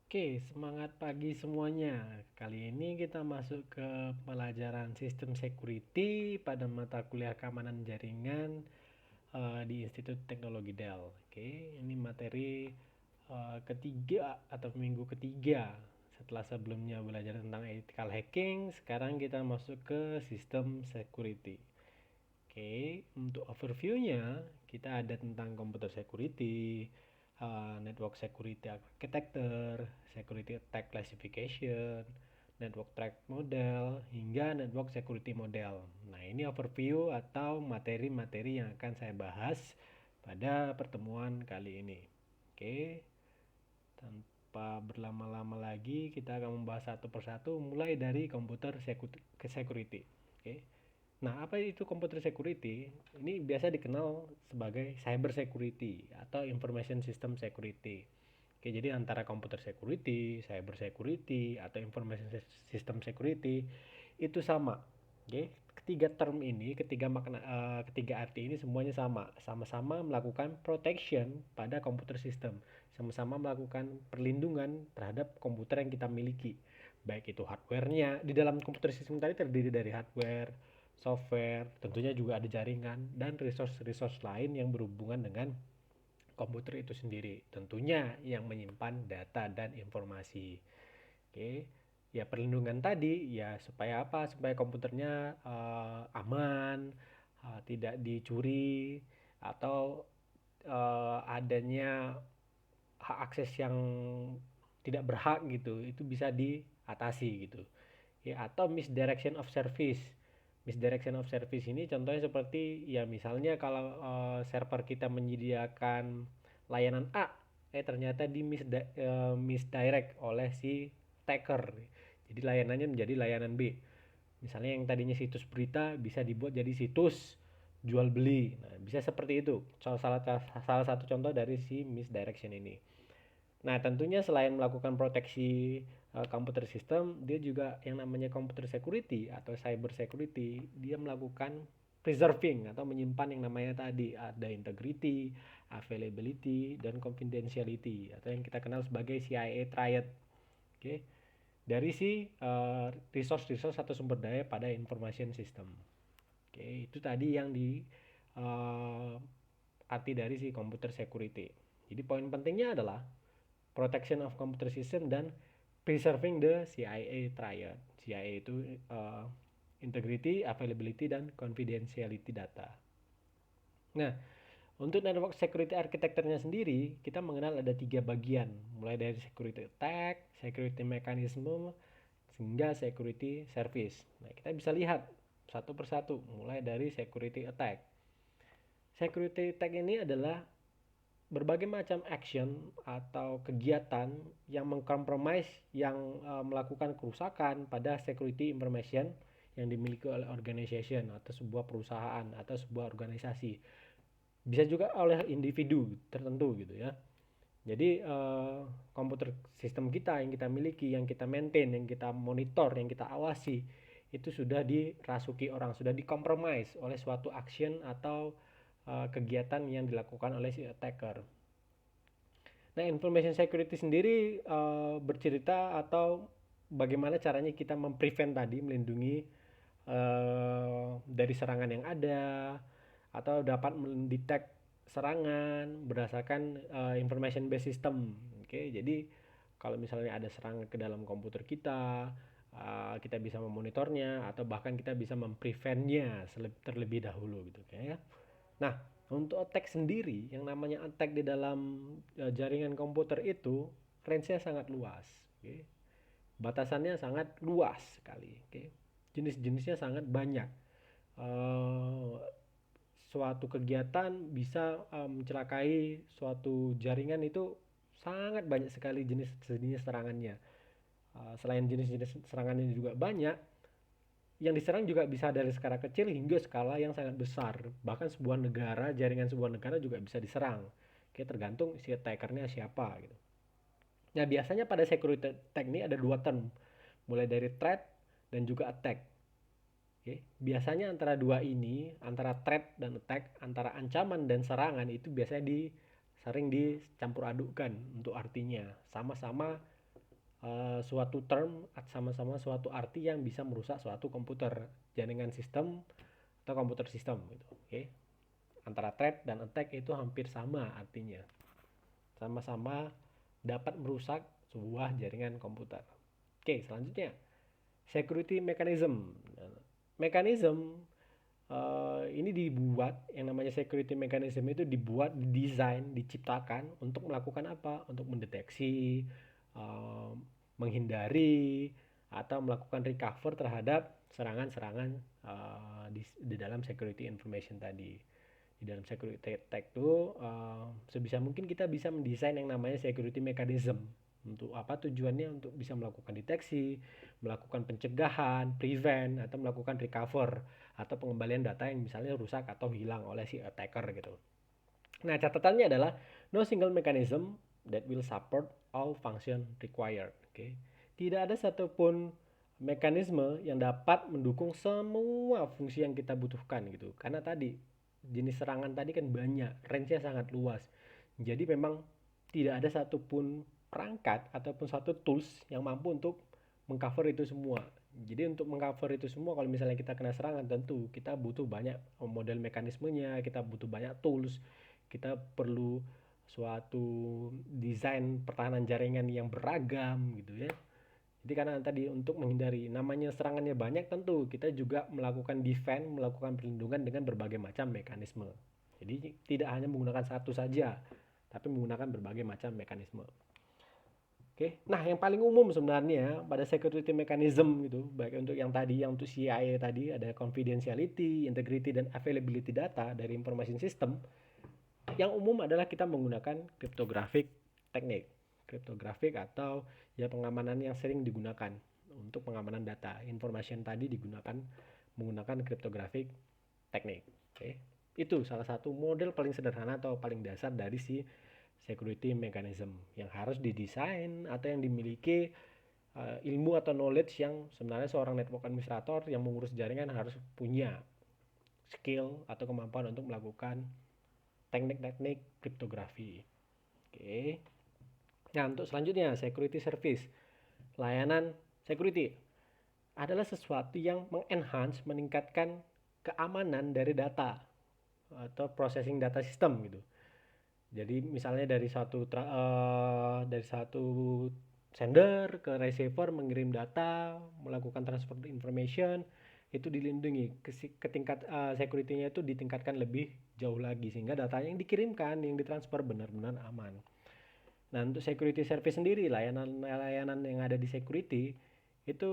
Oke, semangat pagi semuanya. Kali ini kita masuk ke pelajaran sistem security pada mata kuliah keamanan jaringan di Institut Teknologi Dell. Oke, ini materi ketiga atau minggu ketiga setelah sebelumnya belajar tentang ethical hacking. Sekarang kita masuk ke sistem security. Oke, untuk overviewnya kita ada tentang computer security, network security architecture, security attack classification, network threat model, hingga network security model. Nah, ini overview atau materi-materi yang akan saya bahas pada pertemuan kali ini. Oke, tanpa berlama-lama lagi kita akan membahas satu persatu mulai dari computer security. Oke. Nah, apa itu computer security? Ini biasa dikenal sebagai cyber security atau information system security. Oke, jadi antara computer security, cyber security, atau information system security itu sama. Oke, ketiga term ini, ketiga arti ini semuanya sama. Sama-sama melakukan protection pada computer system. Sama-sama melakukan perlindungan terhadap komputer yang kita miliki. Baik itu hardware-nya, di dalam komputer system tadi terdiri dari hardware, software, tentunya juga ada jaringan dan resource-resource lain yang berhubungan dengan komputer itu sendiri. Tentunya yang menyimpan data dan informasi. Oke. Ya perlindungan tadi ya supaya apa? Supaya komputernya aman, tidak dicuri atau adanya hak akses yang tidak berhak gitu. Itu bisa diatasi gitu. Ya atau misdirection of service. Misdirection of service ini contohnya seperti ya misalnya kalau server kita menyediakan layanan A, ternyata di misdirect oleh si attacker. Jadi layanannya menjadi layanan B. Misalnya yang tadinya situs berita bisa dibuat jadi situs jual beli. Nah, bisa seperti itu. Salah satu contoh dari si misdirection ini. Nah, tentunya selain melakukan proteksi computer system, dia juga yang namanya computer security atau cyber security, dia melakukan preserving atau menyimpan yang namanya tadi ada integrity, availability, dan confidentiality atau yang kita kenal sebagai CIA triad. Oke. Dari si resource-resource atau sumber daya pada information system. Oke, itu tadi yang di uh, arti dari si computer security. Jadi poin pentingnya adalah protection of computer system dan preserving the CIA triad. CIA itu integrity, availability, dan confidentiality data. Nah, untuk network security architecture-nya sendiri, kita mengenal ada 3 bagian, mulai dari security attack, security mechanism, hingga security service. Nah, kita bisa lihat satu persatu, mulai dari security attack. Security attack ini adalah berbagai macam action atau kegiatan yang mengkompromis yang melakukan kerusakan pada security information yang dimiliki oleh organization atau sebuah perusahaan atau sebuah organisasi. Bisa juga oleh individu tertentu gitu ya. Jadi komputer sistem kita yang kita miliki, yang kita maintain, yang kita monitor, yang kita awasi itu sudah dirasuki orang, sudah dikompromis oleh suatu action atau kegiatan yang dilakukan oleh si attacker. Nah, information security sendiri bercerita atau bagaimana caranya kita memprevent tadi, melindungi dari serangan yang ada atau dapat mendetek serangan berdasarkan information based system. Oke, jadi kalau misalnya ada serangan ke dalam komputer kita, kita bisa memonitornya atau bahkan kita bisa mempreventnya terlebih dahulu gitu ya. Nah, untuk attack sendiri, yang namanya attack di dalam jaringan komputer itu range-nya sangat luas. Okay. Batasannya sangat luas sekali. Okay. Jenis-jenisnya sangat banyak. Uh, Suatu kegiatan bisa mencelakai suatu jaringan itu sangat banyak sekali jenis-jenis serangannya. Selain jenis-jenis serangannya juga banyak, yang diserang juga bisa dari skala kecil hingga skala yang sangat besar. Bahkan sebuah negara, jaringan sebuah negara juga bisa diserang. Oke, tergantung si attackernya siapa gitu. Nah, biasanya pada security attack ini ada dua term. Mulai dari threat dan juga attack. Oke, biasanya antara dua ini, antara threat dan attack, antara ancaman dan serangan itu biasanya sering dicampur adukkan untuk artinya. Sama-sama suatu term sama-sama suatu arti yang bisa merusak suatu komputer, jaringan sistem atau komputer sistem gitu. Oke. Antara threat dan attack itu hampir sama artinya. Sama-sama dapat merusak sebuah jaringan komputer. Oke, selanjutnya security mechanism. Mechanism ini dibuat, yang namanya security mechanism itu dibuat, didesain, diciptakan untuk melakukan apa? Untuk mendeteksi, uh, menghindari, atau melakukan recover terhadap serangan-serangan di dalam security information tadi. Di dalam security attack itu sebisa mungkin kita bisa mendesain yang namanya security mechanism. Untuk apa tujuannya? Untuk bisa melakukan deteksi, melakukan pencegahan, prevent, atau melakukan recover atau pengembalian data yang misalnya rusak atau hilang oleh si attacker gitu. Nah, catatannya adalah no single mechanism that will support all function required. Oke. Tidak ada satupun mekanisme yang dapat mendukung semua fungsi yang kita butuhkan gitu. Karena tadi jenis serangan tadi kan banyak, range-nya sangat luas. Jadi memang tidak ada satupun perangkat ataupun satu tools yang mampu untuk mengcover itu semua. Jadi untuk mengcover itu semua, kalau misalnya kita kena serangan, tentu kita butuh banyak model mekanismenya, kita butuh banyak tools, kita perlu suatu desain pertahanan jaringan yang beragam gitu ya. Jadi karena tadi untuk menghindari namanya serangannya banyak, tentu kita juga melakukan defense, melakukan perlindungan dengan berbagai macam mekanisme. Jadi tidak hanya menggunakan satu saja, tapi menggunakan berbagai macam mekanisme. Oke, nah yang paling umum sebenarnya pada security mechanism gitu, baik untuk yang tadi, yang untuk CIA tadi ada confidentiality, integrity, dan availability data dari information system. Yang umum adalah kita menggunakan cryptographic teknik, kriptografik atau ya pengamanan yang sering digunakan untuk pengamanan data. Information tadi digunakan menggunakan cryptographic teknik. Oke. Itu salah satu model paling sederhana atau paling dasar dari si security mechanism yang harus didesain atau yang dimiliki ilmu atau knowledge yang sebenarnya seorang network administrator yang mengurus jaringan harus punya skill atau kemampuan untuk melakukan teknik-teknik kriptografi. Oke. Nah, untuk selanjutnya security service. Layanan security adalah sesuatu yang mengenhance, meningkatkan keamanan dari data atau processing data system gitu. Jadi misalnya dari satu sender ke receiver mengirim data, melakukan transfer information, itu dilindungi. Tingkat security-nya itu ditingkatkan lebih jauh lagi sehingga data yang dikirimkan, yang ditransfer benar-benar aman. Nah, untuk security service sendiri, layanan-layanan yang ada di security itu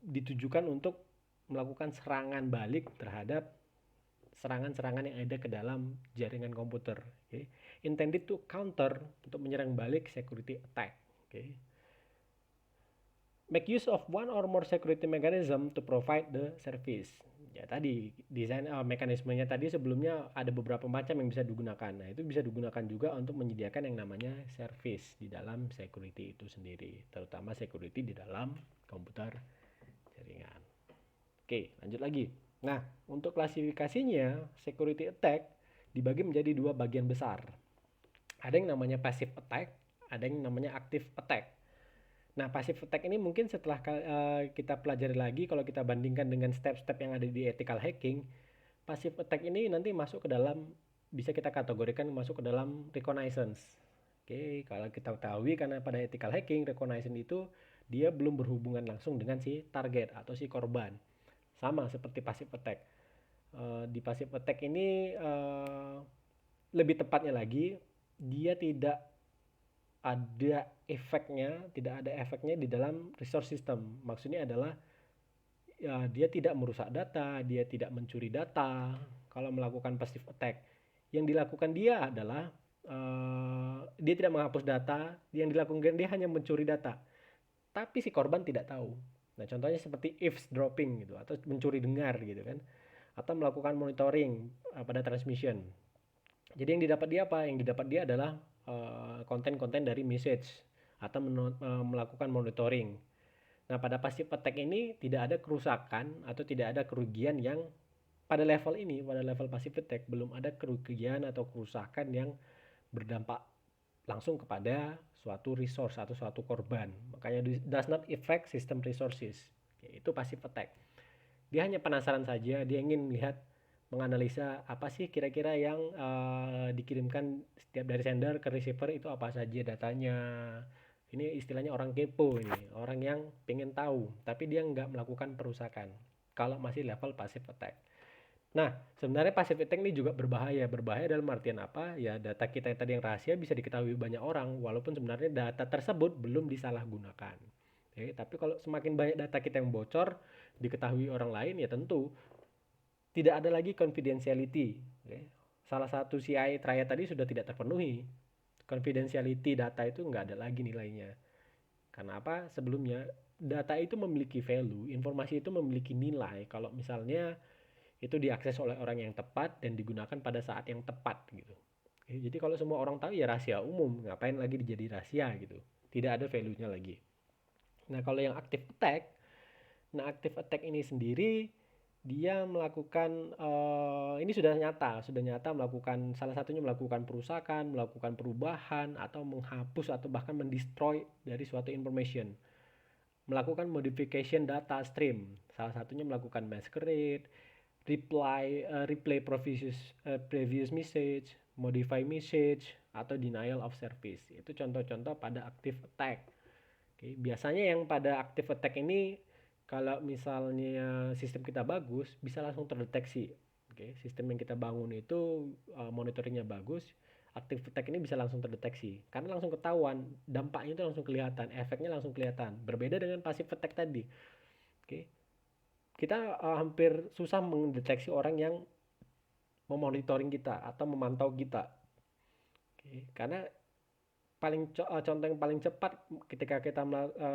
ditujukan untuk melakukan serangan balik terhadap serangan-serangan yang ada ke dalam jaringan komputer. Okay. Intended to counter, untuk menyerang balik security attack. Okay. Make use of one or more security mechanism to provide the service. Ya tadi desain mekanismenya tadi sebelumnya ada beberapa macam yang bisa digunakan. Nah, itu bisa digunakan juga untuk menyediakan yang namanya service di dalam security itu sendiri, terutama security di dalam komputer jaringan. Oke, lanjut lagi. Nah, untuk klasifikasinya, security attack dibagi menjadi dua bagian besar. Ada yang namanya passive attack, ada yang namanya active attack. Nah, passive attack ini mungkin setelah kita pelajari lagi, kalau kita bandingkan dengan step-step yang ada di ethical hacking, passive attack ini nanti masuk ke dalam, bisa kita kategorikan masuk ke dalam reconnaissance. Oke, kalau kita ketahui karena pada ethical hacking, reconnaissance itu dia belum berhubungan langsung dengan si target atau si korban. Sama seperti passive attack. Di passive attack ini lebih tepatnya lagi, dia tidak ada efeknya di dalam resource system. Maksudnya adalah ya, dia tidak merusak data, dia tidak mencuri data kalau melakukan passive attack. Yang dilakukan dia adalah dia tidak menghapus data, yang dilakukan dia hanya mencuri data. Tapi si korban tidak tahu. Nah, contohnya seperti eavesdropping gitu atau mencuri dengar gitu kan. Atau melakukan monitoring pada transmission. Jadi yang didapat dia apa? Yang didapat dia adalah konten-konten dari message atau melakukan monitoring. Nah, pada passive attack ini tidak ada kerusakan atau tidak ada kerugian yang pada level ini, pada level passive attack belum ada kerugian atau kerusakan yang berdampak langsung kepada suatu resource atau suatu korban. Makanya does not affect system resources. Itu passive attack. Dia hanya penasaran saja, dia ingin melihat, menganalisa apa sih kira-kira yang dikirimkan setiap dari sender ke receiver itu apa saja datanya. Ini istilahnya orang kepo ini, orang yang pengen tahu, tapi dia nggak melakukan perusakan. Kalau masih level passive attack. Nah, sebenarnya passive attack ini juga berbahaya. Berbahaya dalam artian apa? Ya, data kita yang tadi yang rahasia bisa diketahui banyak orang, walaupun sebenarnya data tersebut belum disalahgunakan. Oke, tapi kalau semakin banyak data kita yang bocor, diketahui orang lain, ya tentu tidak ada lagi confidentiality. Oke. Salah satu CI triad tadi sudah tidak terpenuhi. Confidentiality data itu nggak ada lagi nilainya. Karena apa? Sebelumnya, data itu memiliki value, informasi itu memiliki nilai kalau misalnya itu diakses oleh orang yang tepat dan digunakan pada saat yang tepat gitu. Oke, jadi kalau semua orang tahu ya rahasia umum, ngapain lagi dijadi rahasia gitu. Tidak ada value-nya lagi. Nah, kalau yang active attack, active attack ini sendiri dia melakukan ini sudah nyata melakukan, salah satunya melakukan perusakan, melakukan perubahan atau menghapus atau bahkan mendestroy dari suatu information, melakukan modification data stream, salah satunya melakukan masquerade, replay previous message, modify message, atau denial of service. Itu contoh-contoh pada active attack. Oke, biasanya yang pada active attack ini kalau misalnya sistem kita bagus bisa langsung terdeteksi. Oke, sistem yang kita bangun itu monitoringnya bagus, active attack ini bisa langsung terdeteksi karena langsung ketahuan, dampaknya itu langsung kelihatan, efeknya langsung kelihatan. Berbeda dengan passive attack tadi. Oke, kita hampir susah mendeteksi orang yang memonitoring kita atau memantau kita. Oke, karena contoh yang paling cepat ketika kita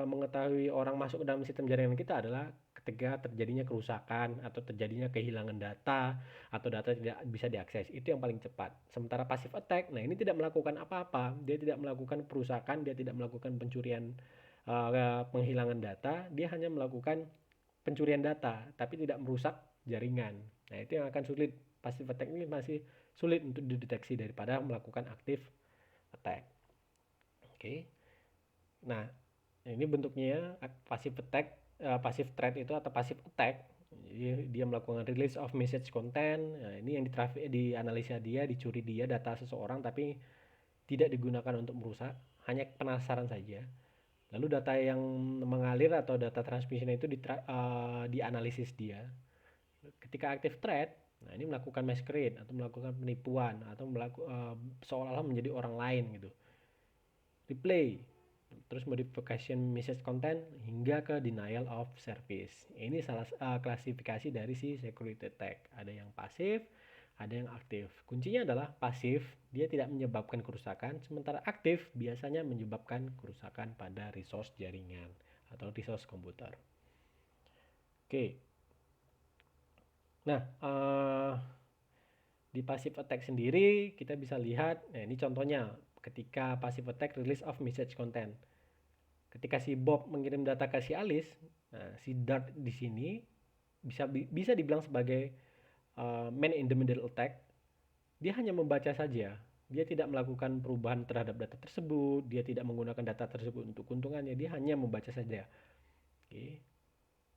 mengetahui orang masuk ke dalam sistem jaringan kita adalah ketika terjadinya kerusakan atau terjadinya kehilangan data atau data tidak bisa diakses. Itu yang paling cepat. Sementara passive attack, nah ini tidak melakukan apa-apa, dia tidak melakukan perusakan, dia tidak melakukan pencurian, penghilangan data, dia hanya melakukan pencurian data tapi tidak merusak jaringan. Nah, itu yang akan sulit. Passive attack ini masih sulit untuk dideteksi daripada melakukan active attack. Oke. Nah, ini bentuknya passive attack, passive threat itu atau passive attack. Jadi dia melakukan release of message content. Nah, ini yang dianalisa dia, dicuri dia data seseorang tapi tidak digunakan untuk merusak, hanya penasaran saja. Lalu data yang mengalir atau data transmission itu dianalisis dia. Ketika active threat, nah ini melakukan masquerade atau melakukan penipuan atau seolah-olah menjadi orang lain gitu. Replay, terus modification message content hingga ke denial of service. Ini salah klasifikasi dari si security attack. Ada yang pasif, ada yang aktif. Kuncinya adalah pasif, dia tidak menyebabkan kerusakan, sementara aktif biasanya menyebabkan kerusakan pada resource jaringan atau resource komputer. Oke. Nah, di passive attack sendiri kita bisa lihat, nah ini contohnya ketika passive attack release of message content. Ketika si Bob mengirim data ke si Alice, nah si Dart di sini bisa dibilang sebagai man in the middle attack. Dia hanya membaca saja. Dia tidak melakukan perubahan terhadap data tersebut, dia tidak menggunakan data tersebut untuk keuntungannya, dia hanya membaca saja. Oke.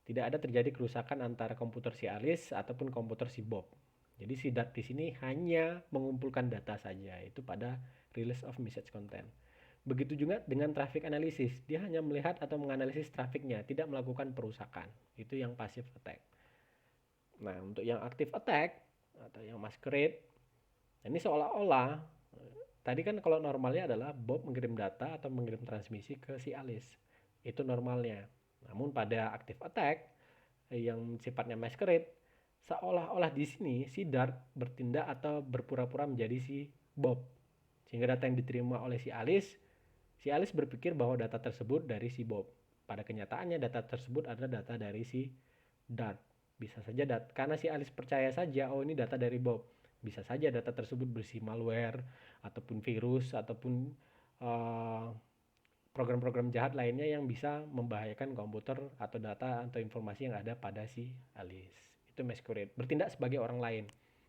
Tidak ada terjadi kerusakan antara komputer si Alice ataupun komputer si Bob. Jadi si Dart di sini hanya mengumpulkan data saja, itu pada release of message content. Begitu juga dengan traffic analysis, dia hanya melihat atau menganalisis trafficnya, tidak melakukan perusakan. Itu yang passive attack. Nah, untuk yang active attack atau yang masquerade, ini seolah-olah tadi kan kalau normalnya adalah Bob mengirim data atau mengirim transmisi ke si Alice. Itu normalnya. Namun pada active attack yang sifatnya masquerade, seolah-olah di sini si Dart bertindak atau berpura-pura menjadi si Bob. Sehingga data yang diterima oleh si Alice berpikir bahwa data tersebut dari si Bob. Pada kenyataannya data tersebut adalah data dari si Dart. Bisa saja karena si Alice percaya saja, oh ini data dari Bob. Bisa saja data tersebut berisi malware ataupun virus ataupun program-program jahat lainnya yang bisa membahayakan komputer atau data atau informasi yang ada pada si Alice. Itu masquerade, bertindak sebagai orang lain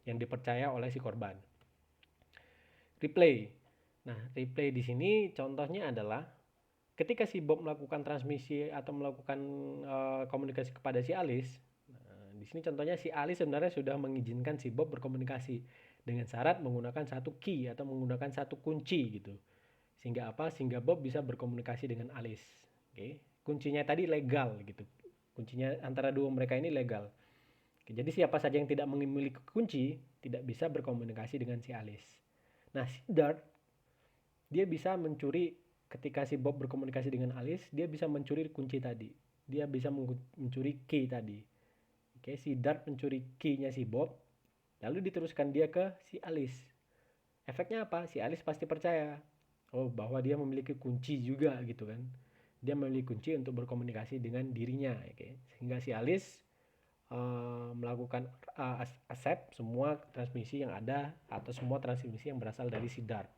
yang dipercaya oleh si korban. Replay, Nah, replay di sini contohnya adalah ketika si Bob melakukan transmisi atau melakukan komunikasi kepada si Alice. Nah, di sini contohnya si Alice sebenarnya sudah mengizinkan si Bob berkomunikasi dengan syarat menggunakan satu key atau menggunakan satu kunci gitu. Sehingga apa? Sehingga Bob bisa berkomunikasi dengan Alice. Oke. Kuncinya tadi legal gitu. Kuncinya antara dua mereka ini legal. Oke, jadi siapa saja yang tidak memiliki kunci tidak bisa berkomunikasi dengan si Alice. Nah, si Dart dia bisa mencuri ketika si Bob berkomunikasi dengan Alice, dia bisa mencuri kunci tadi. Dia bisa mencuri key tadi. Oke, si Dart mencuri key-nya si Bob, lalu diteruskan dia ke si Alice. Efeknya apa? Si Alice pasti percaya, oh bahwa dia memiliki kunci juga gitu kan. Dia memiliki kunci untuk berkomunikasi dengan dirinya, oke. Sehingga si Alice melakukan accept semua transmisi yang ada atau semua transmisi yang berasal dari si Dart.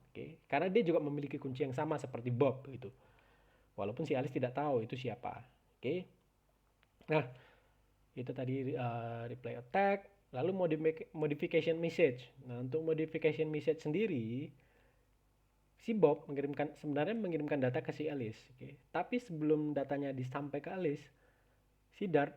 Oke, karena dia juga memiliki kunci yang sama seperti Bob gitu. Walaupun si Alice tidak tahu itu siapa. Oke. Nah, itu tadi reply attack, lalu modification message. Nah, untuk modification message sendiri si Bob sebenarnya mengirimkan data ke si Alice, oke. Tapi sebelum datanya disampai ke Alice, si Dart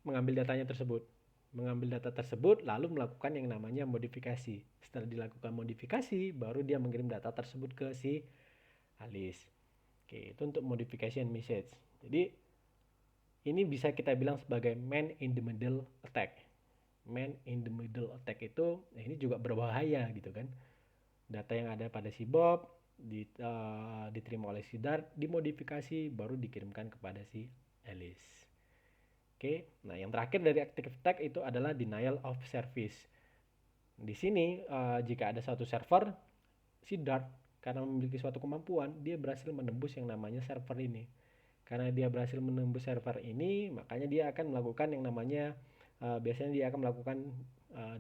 mengambil data tersebut lalu melakukan yang namanya modifikasi. Setelah dilakukan modifikasi, baru dia mengirim data tersebut ke si Alice. Oke, itu untuk modification message. Jadi ini bisa kita bilang sebagai man in the middle attack. Man in the middle attack itu ini juga berbahaya gitu kan. Data yang ada pada si Bob diterima oleh si Dart, dimodifikasi baru dikirimkan kepada si Alice. Oke, nah yang terakhir dari active attack itu adalah denial of service. Di sini jika ada suatu server, si Dart karena memiliki suatu kemampuan, dia berhasil menembus yang namanya server ini. Karena dia berhasil menembus server ini, makanya dia akan melakukan yang namanya biasanya dia akan melakukan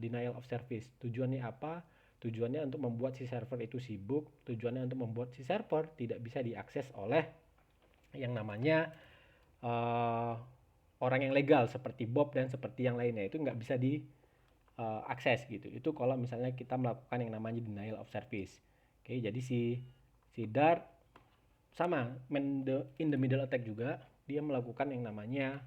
denial of service. Tujuannya apa? Tujuannya untuk membuat si server itu sibuk, tujuannya untuk membuat si server tidak bisa diakses oleh yang namanya orang yang legal seperti Bob dan seperti yang lainnya. Itu nggak bisa diakses gitu. Itu kalau misalnya kita melakukan yang namanya denial of service. Oke, jadi si Dart sama in the middle attack juga, dia melakukan yang namanya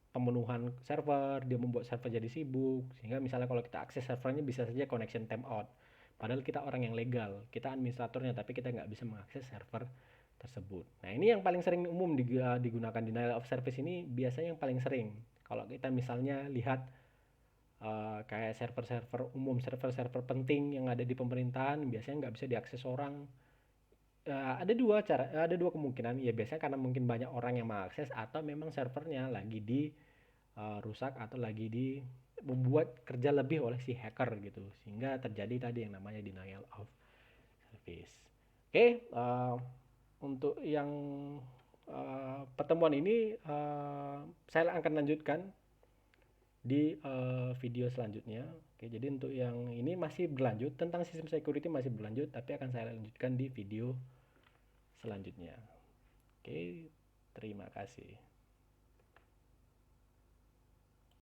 pemenuhan server, dia membuat server jadi sibuk, sehingga misalnya kalau kita akses servernya bisa saja connection time out. Padahal kita orang yang legal, kita administratornya, tapi kita nggak bisa mengakses server tersebut. Nah, ini yang paling sering umum digunakan denial of service ini, biasanya yang paling sering. Kalau kita misalnya lihat kayak server-server umum, server-server penting yang ada di pemerintahan, biasanya nggak bisa diakses orang. Ada dua kemungkinan. Ya biasanya karena mungkin banyak orang yang mengakses atau memang servernya lagi di rusak atau lagi membuat kerja lebih oleh si hacker gitu, sehingga terjadi tadi yang namanya denial of service. Oke, untuk yang pertemuan ini saya akan lanjutkan di video selanjutnya. Oke, jadi untuk yang ini masih berlanjut tentang sistem security, masih berlanjut, tapi akan saya lanjutkan di video selanjutnya. Oke, terima kasih.